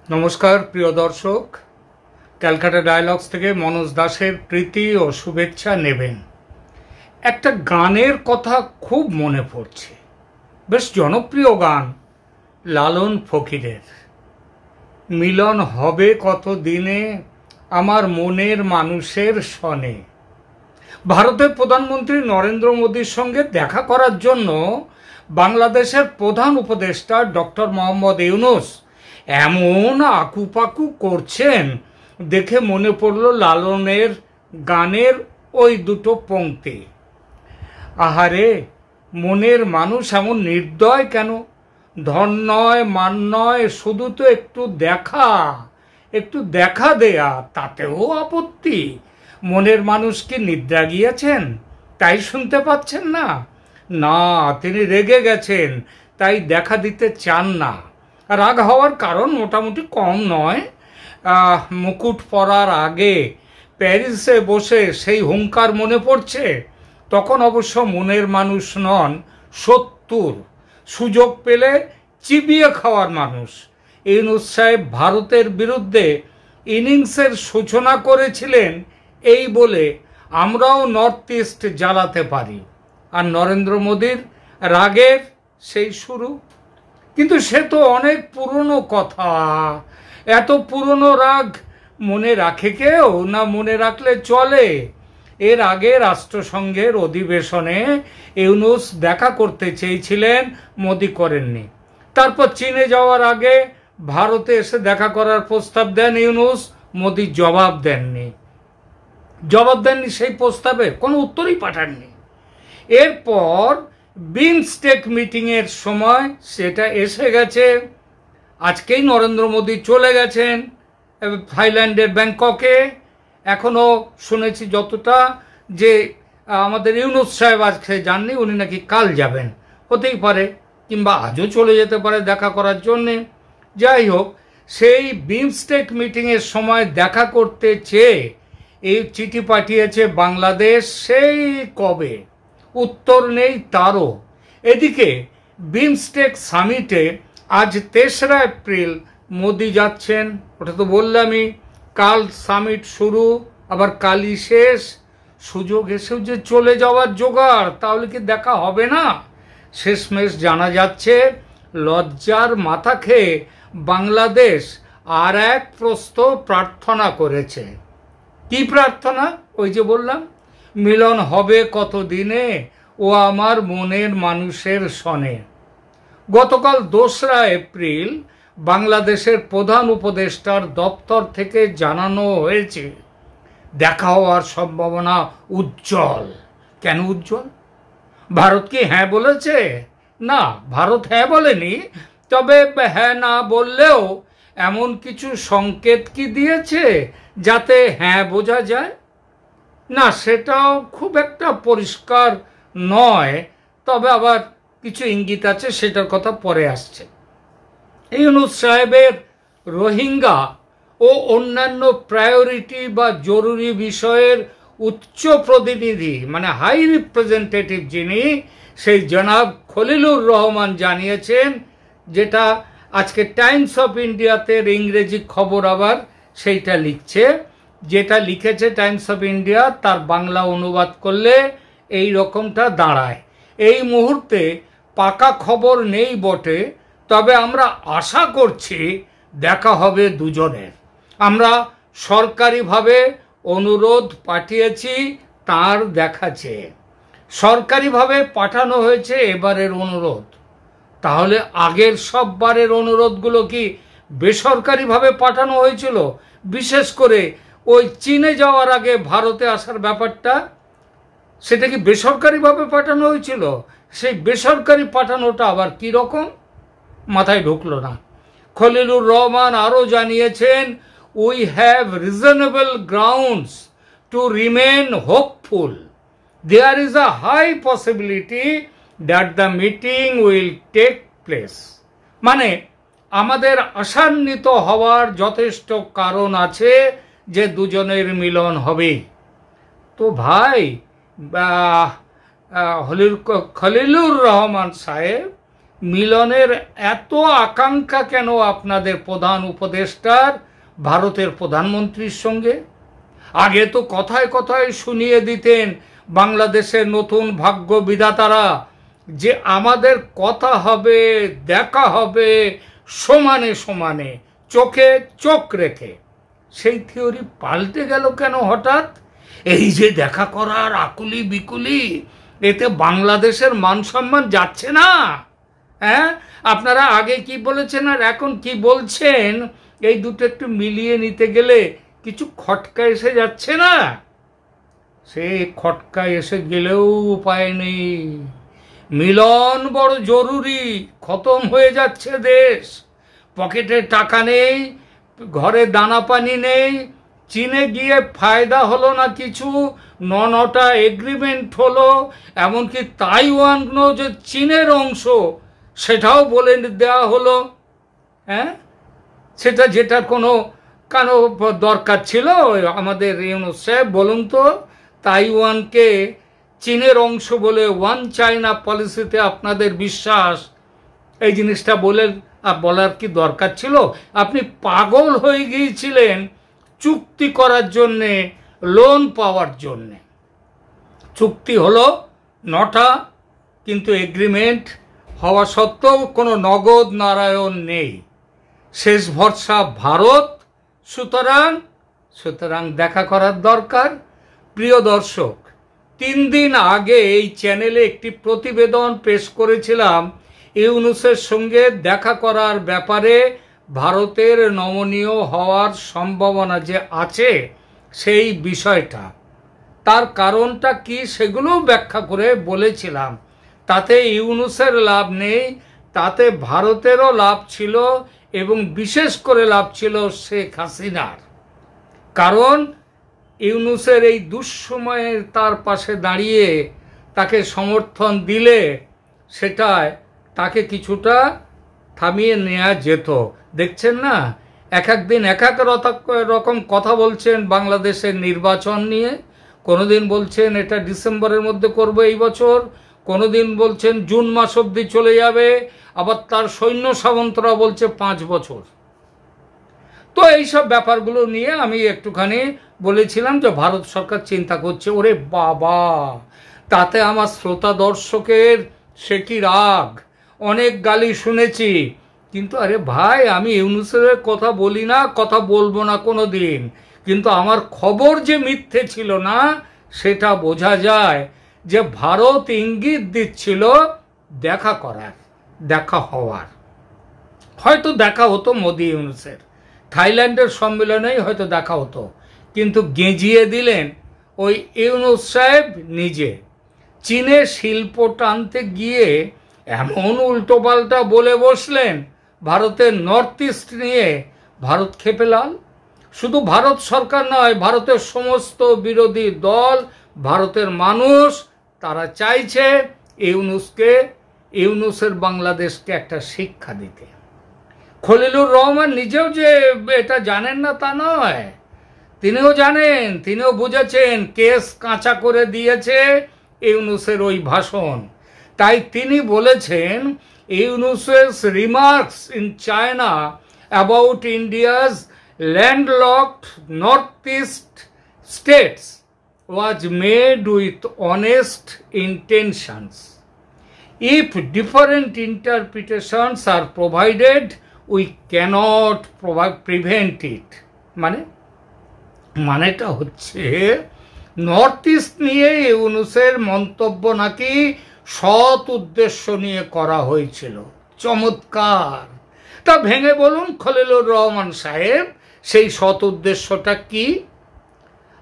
নমস্কার প্রিয় দর্শক, ক্যালকাটা ডায়ালগস থেকে মনোজ দাসের প্রীতি ও শুভেচ্ছা নেবেন। একটা গানের কথা খুব মনে পড়ছে, বেশ জনপ্রিয় গান, লালন ফকিরের। মিলন হবে কত দিনে আমার মনের মানুষের সনে। ভারতের প্রধানমন্ত্রী নরেন্দ্র মোদীর সঙ্গে দেখা করার জন্য বাংলাদেশের প্রধান উপদেষ্টা ডক্টর মোহাম্মদ ইউনূস এমন আকুপাকু করছেন দেখে মনে পড়ল লালনের গানের ওই দুটো পংক্তি। আহারে, মনের মানুষ এমন নির্দয় কেন? ধন নয়, মান নয়, শুধু তো একটু দেখা দেয়া, তাতেও আপত্তি। মনের মানুষ কি নিদ্রা গিয়েছেন তাই শুনতে পাচ্ছেন না? না, তিনি রেগে গেছেন তাই দেখা দিতে চান না। রাগ হওয়ার কারণ মোটামুটি কম নয়। মুকুট পরার আগে প্যারিসে বসে সেই হুঙ্কার মনে পড়ছে। তখন অবশ্য মনের মানুষ নন, ৭০, সুযোগ পেলে চিবিয়ে খাওয়ার মানুষ। ইউনূস সাহেব ভারতের বিরুদ্ধে ইনিংসের সূচনা করেছিলেন এই বলে আমরাও নর্থ ইস্ট জ্বালাতে পারি, আর নরেন্দ্র মোদীর রাগের সেই শুরু। কিন্তু সে তো অনেক পুরনো কথা। এত পুরনো রাগ মনে রাখে কেউ? না মনে রাখলে চলে? এর আগে রাষ্ট্রসংঘের অধিবেশনে ইউনূস দেখা করতে চেয়েছিলেন, মোদী করেননি। তারপর চীনে যাওয়ার আগে ভারতে এসে দেখা করার প্রস্তাব দেন ইউনূস, মোদী জবাব দেননি। সেই প্রস্তাবে কোনো উত্তরই পাঠাননি। এরপর বিমস্টেক মিটিংয়ের সময় সেটা এসে গেছে। আজকেই নরেন্দ্র মোদী চলে গেছেন থাইল্যান্ডের ব্যাংককে। এখনও শুনেছি যতটা, যে আমাদের ইউনূস সাহেব আজকে যাননি, উনি নাকি কাল যাবেন। হতেই পারে, কিংবা আজও চলে যেতে পারে দেখা করার জন্যে। যাই হোক, সেই বিমস্টেক মিটিংয়ের সময় দেখা করতে চেয়ে এই চিঠি পাঠিয়েছে বাংলাদেশ, সেই কবে, উত্তর নেই তারও। এদিকে বিমস্টেক সামিটে আজ ৩রা এপ্রিল মোদি যাচ্ছেন, ওটা তো বললামই। কাল সামিট শুরু, আবার কালই শেষ। সুযোগ এসেও যে চলে যাওয়ার জোগাড়, তাহলে কি দেখা হবে না? শেষমেশ জানা যাচ্ছে লজ্জার মাথা খেয়ে বাংলাদেশ আর এক প্রস্ত প্রার্থনা করেছে। কি প্রার্থনা? ওই যে বললাম, মিলন হবে কত দিনে ও আমার মনের মানুষের সনে। গতকাল ২রা এপ্রিল বাংলাদেশের প্রধান উপদেষ্টার দপ্তর থেকে জানানো হয়েছে দেখা হওয়ার সম্ভাবনা উজ্জ্বল। কেন উজ্জ্বল? ভারত কি হ্যাঁ বলেছে? না, ভারত হ্যাঁ বলেনি। তবে হ্যাঁ না বললেও এমন কিছু সংকেত কি দিয়েছে যাতে হ্যাঁ বোঝা যায়? না, সেটাও খুব একটা পরিষ্কার নয়। তবে আবার কিছু ইঙ্গিত আছে, সেটার কথা পরে আসছে। ইউনূস সাহেবের রোহিঙ্গা ও অন্যান্য প্রায়োরিটি বা জরুরি বিষয়ের উচ্চ প্রতিনিধি, মানে হাই রিপ্রেজেন্টেটিভ যিনি, সেই জনাব খলিলুর রহমান জানিয়েছেন, যেটা আজকে টাইমস অফ ইন্ডিয়াতে ইংরেজি খবর আবার সেইটা লিখছে। যেটা লিখেছে টাইমস অফ ইন্ডিয়া, তার বাংলা অনুবাদ করলে এই রকমটা দাঁড়ায়। এই মুহূর্তে পাকা খবর নেই বটে, তবে আমরা আশা করছি দেখা হবে দুজনের। আমরা সরকারিভাবে অনুরোধ পাঠিয়েছি তার দেখা চেয়ে। সরকারিভাবে পাঠানো হয়েছে এবারের অনুরোধ। তাহলে আগের সব বারের অনুরোধগুলো কি বেসরকারিভাবে পাঠানো হয়েছিল? বিশেষ করে ওই চীনে যাওয়ার আগে ভারতে আসার ব্যাপারটা, সেটা কি বেসরকারিভাবে পাঠানো হয়েছিল? সেই বেসরকারি পাঠানোটা আবার কি রকম, মাথায় ঢুকলো না। খলিলুর রহমান আরও জানিয়েছেন, we have reasonable grounds to remain hopeful. There is a high possibility that the meeting will take place. মানে আমাদের আশান্বিত হওয়ার যথেষ্ট কারণ আছে যে দুজনের মিলন হবে। তো ভাই, খলিলুর রহমান সাহেব মিলনের এত আকাঙ্ক্ষা কেন আপনাদের প্রধান উপদেষ্টার ভারতের প্রধানমন্ত্রীর সঙ্গে? আগে তো কথায় কথায় শুনিয়ে দিতেন বাংলাদেশের নতুন ভাগ্য বিধাতারা যে আমাদের কথা হবে, দেখা হবে সমানে সমানে, চোখে চোখ রেখে। সেই থিওরি পাল্টে গেল কেন হঠাৎ? এই যে দেখা করার আকুলি বিকুলি, এতে বাংলাদেশের মান সম্মান যাচ্ছে না? হ্যাঁ, আপনারা আগে কি বলেছেন আর এখন কি বলছেন, এই দুটো একটু মিলিয়ে নিতে গেলে কিছু খটকা এসে যাচ্ছে না? সে খটকা এসে গেলেও উপায় নেই। মিলন বড় জরুরি। খতম হয়ে যাচ্ছে দেশ, পকেটে টাকা নেই, ঘরে দানা পানি নেই। চীনে গিয়ে ফায়দা হলো না কিছু, নটা এগ্রিমেন্ট হলো, এমনকি তাইওয়ানও যে চীনের অংশ সেটাও বলে দেওয়া হলো। হ্যাঁ, সেটা যেটার কোনো দরকার ছিল? আমাদের ইউনুস সাহেব বলুন তো, তাইওয়ানকে চীনের অংশ বলে ওয়ান চায়না পলিসিতে আপনাদের বিশ্বাস, এই জিনিসটা বলার কি দরকার ছিল? আপনি পাগল হয়ে গিয়েছিলেন চুক্তি করার জন্যে, লোন পাওয়ার জন্যে। চুক্তি হলো 9টা, কিন্তু এগ্রিমেন্ট হওয়া সত্ত্বেও কোনো নগদ নারায়ণ নেই। শেষ ভরসা ভারত। সুতরাং দেখা করার দরকার। প্রিয় দর্শক, 3 দিন আগে এই চ্যানেলে একটি প্রতিবেদন পেশ করেছিলাম ইউনূসের সঙ্গে দেখা করার ব্যাপারে। ভারতের নমনীয় হওয়ার সম্ভাবনা যে আছে সেই বিষয়টা, তার কারণটা কি সেগুলোও ব্যাখ্যা করে বলেছিলাম। তাতে ইউনূসের লাভ নেই, তাতে ভারতেরও লাভ ছিল, এবং বিশেষ করে লাভ ছিল শেখ হাসিনার। কারণ ইউনূসের এই দুঃসময়ে তার পাশে দাঁড়িয়ে তাকে সমর্থন দিলে সেটায় তাকে কিছুটা থামিয়ে নেওয়া যেত। দেখছেন না, এক দিন এক রকম কথা বলছেন বাংলাদেশের নির্বাচন নিয়ে। কোনোদিন বলছেন এটা ডিসেম্বরের মধ্যে করবো এই বছর, কোনোদিন বলছেন জুন মাস অবধি চলে যাবে, আবার তার সৈন্য সামন্তরা বলছে 5 বছর। তো এইসব ব্যাপারগুলো নিয়ে আমি একটুখানি বলেছিলাম যে ভারত সরকার চিন্তা করছে। ওরে বাবা, তাতে আমার শ্রোতা দর্শকের সে কি রাগ, অনেক গালি শুনেছি। কিন্তু আরে ভাই, আমি ইউনূসের কথা বলি না, কথা বলবো না কোনো দিন, কিন্তু আমার খবর যে মিথ্যে ছিল না সেটা বোঝা যায়। যে ভারত ইঙ্গিত দিচ্ছিল দেখা করার, দেখা হওয়ার। হয়তো দেখা হতো মোদি ইউনূসের, থাইল্যান্ডের সম্মেলনেই হয়তো দেখা হতো, কিন্তু গেঁজিয়ে দিলেন ওই ইউনূস সাহেব নিজে। চীনে শিল্প টানতে গিয়ে এমন উল্টোপাল্টা বলে বসলেন ভারতের নর্থ ইস্ট নিয়ে, ভারত খেপে লাল। শুধু ভারত সরকার নয়, ভারতের সমস্ত বিরোধী দল, ভারতের মানুষ, তারা চাইছে ইউনূসের বাংলাদেশকে একটা শিক্ষা দিতে। খলিলুর রহমান নিজেও যে এটা জানেন না তা নয়, তিনিও জানেন, তিনিও বুঝেছেন। কেস কাঁচা করে দিয়েছে ইউনূসের ওই ভাষণ। তাই তিনি বলেছেন, Yunus's remarks in China about India's landlocked north east states was made with honest intentions. If different interpretations are provided, we cannot prevent it. মানেটা হচ্ছে নর্থ ইস্ট নিয়ে ইউনূসের মন্তব্য নাকি সৎ উদ্দেশ্য নিয়ে করা হয়েছিল। চমৎকার! তা ভেঙে বলুন খলিলুর রহমান সাহেব, সেই সৎ উদ্দেশ্যটা কি?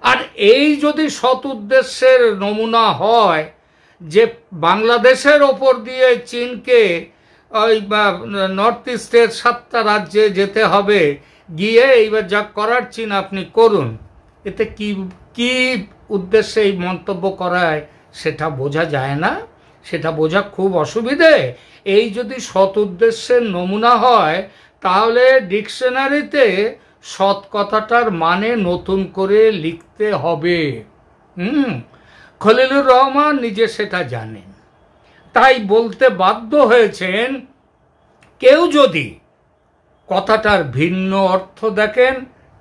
আর এই যদি সৎ উদ্দেশ্যের নমুনা হয় যে বাংলাদেশের ওপর দিয়ে চীনকে ওই নর্থ ইস্টের 7টা রাজ্যে যেতে হবে, গিয়ে এইবার যা করার চীন আপনি করুন, এতে কি উদ্দেশ্যে এই মন্তব্য করায় সেটা বোঝা যায় না, সেটা বোঝা খুব অসুবিধে। এই যদি সৎ উদ্দেশ্যের নমুনা হয় তাহলে ডিকশনারিতে সৎ কথাটার মানে নতুন করে লিখতে হবে। খলিলুর রহমান নিজে সেটা জানেন। তাই বলতে বাধ্য হয়েছেন, কেউ যদি কথাটার ভিন্ন অর্থ দেখেন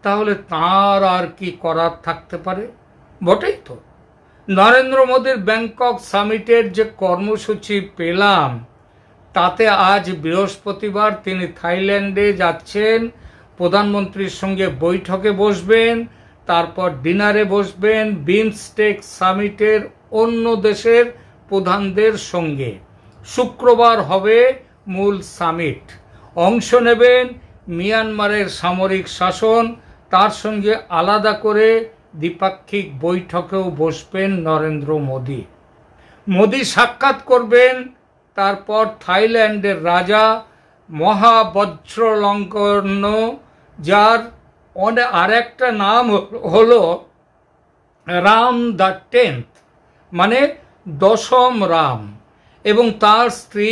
তাহলে তার আর কি করার থাকতে পারে। বটেই তো, নরেন্দ্র মোদীর ব্যাংকক সামিটের যে কর্মসূচি পেলাম তাতে আজ বৃহস্পতিবার তিনি থাইল্যান্ডে যাচ্ছেন, প্রধানমন্ত্রীর সঙ্গে বৈঠকে বসবেন, তারপর ডিনারে বসবেন বিমস্টেক সামিটের অন্য দেশের প্রধানদের সঙ্গে। শুক্রবার হবে মূল সামিট। অংশ নেবেন মিয়ানমারের সামরিক শাসন, তার সঙ্গে আলাদা করে দ্বিপাক্ষিক বৈঠকেও বসবেন নরেন্দ্র মোদী। মোদী সাক্ষাৎ করবেন তারপর থাইল্যান্ডের রাজা মহাবজ্রলঙ্কর্ণ, যার আর একটা নাম হলো রাম দ্য 10th, মানে দশম রাম, এবং তার স্ত্রী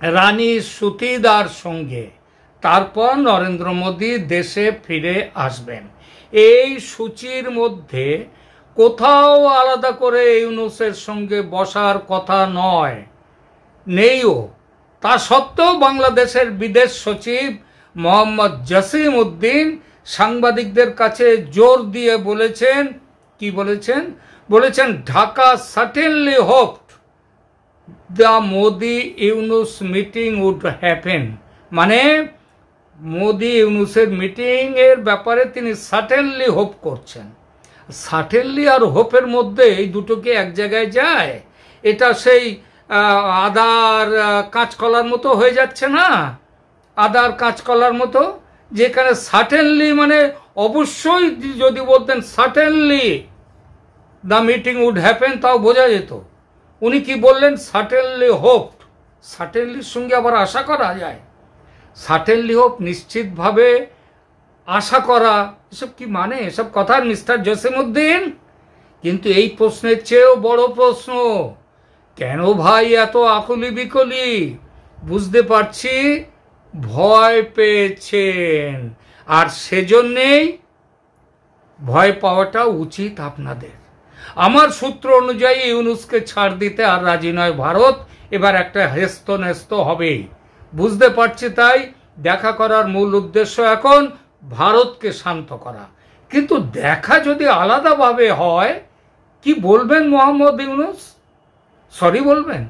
রানী সুতিদার সঙ্গে। তারপর নরেন্দ্র মোদী দেশে ফিরে আসবেন। এই সূচির মধ্যে কোথাও আলাদা করে ইউনূসের সঙ্গে বসার কথা নয়, নেইও। তা সত্ত্বেও বাংলাদেশের বিদেশ সচিব মোহাম্মদ জসিম উদ্দিন সাংবাদিকদের কাছে জোর দিয়ে বলেছেন, কি বলেছেন? বলেছেন Dhaka certainly hoped the Modi Yunus meeting would happen, মানে মোদি ইউনূসের মিটিং এর ব্যাপারে তিনি সার্টেনলি হোপ করছেন। সার্টেনলি আর হোপের মধ্যে এই দুটো কি এক জায়গায় যায়? এটা সেই আদার কাঁচকলার মতো হয়ে যাচ্ছে না? আদার কাঁচকলার মতো, যেখানে সার্টেনলি মানে অবশ্যই, যদি বলতেন certainly the meeting would happen তাও বোঝা যেত। উনি কি বললেন? Certainly hope. সার্টেনলির সঙ্গে আবার আশা করা যায়? সার্টেনলি হোপ নিশ্চিতভাবে আশা করা, এসব কি মানে? এসব কথা মিস্টার জসিমউদ্দিন। কিন্তু এই প্রশ্নের চেয়েও বড় প্রশ্ন, কেন ভাই এত আকুলি বিকলি? বুঝতে পারছি ভয় পেয়েছেন, আর সেজন্যেই ভয় পাওয়াটা উচিত আপনাদের। আমার সূত্র অনুযায়ী ইউনূসকে ছাড় দিতে আর রাজি নয় ভারত। এবার একটা হেস্ত নেস্ত হবেই, বুঝতে পারছি। তাই দেখা করার মূল উদ্দেশ্য এখন ভারতকে শান্ত করা। কিন্তু দেখা যদি আলাদাভাবে হয়, কি বলবেন মোহাম্মদ ইউনূস? সরি বলবেন?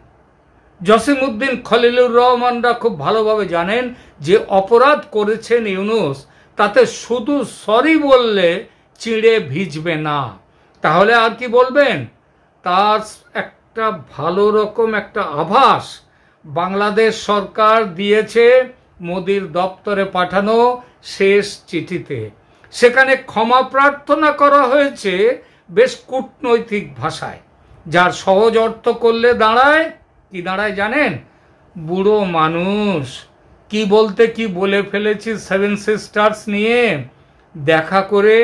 জসিমউদ্দিন খলিলুর রহমানরা খুব ভালোভাবে জানেন যে অপরাধ করেছেন ইউনূস, তাতে শুধু সরি বললে চিড়ে ভিজবে না। তাহলে আর কি বলবেন? তার একটা ভালো রকম একটা আভাস বাংলাদেশ সরকার দিয়েছে মোদির দপ্তরে পাঠানো শেষ চিঠিতে। সেখানে ক্ষমা প্রার্থনা করা হয়েছে বেশ কূটনৈতিক ভাষায়, যার সহজ অর্থ করলে দাঁড়ায় কি দাঁড়ায় জানেন? বুড়ো মানুষ, কি বলতে কি বলে ফেলেছি সেভেন সিস্টার্স নিয়ে, দেখা করে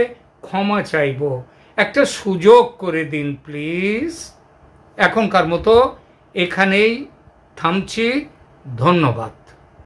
ক্ষমা চাইব, একটা সুযোগ করে দিন প্লিজ। এখনকার মতো এখানেই থামছি, ধন্যবাদ।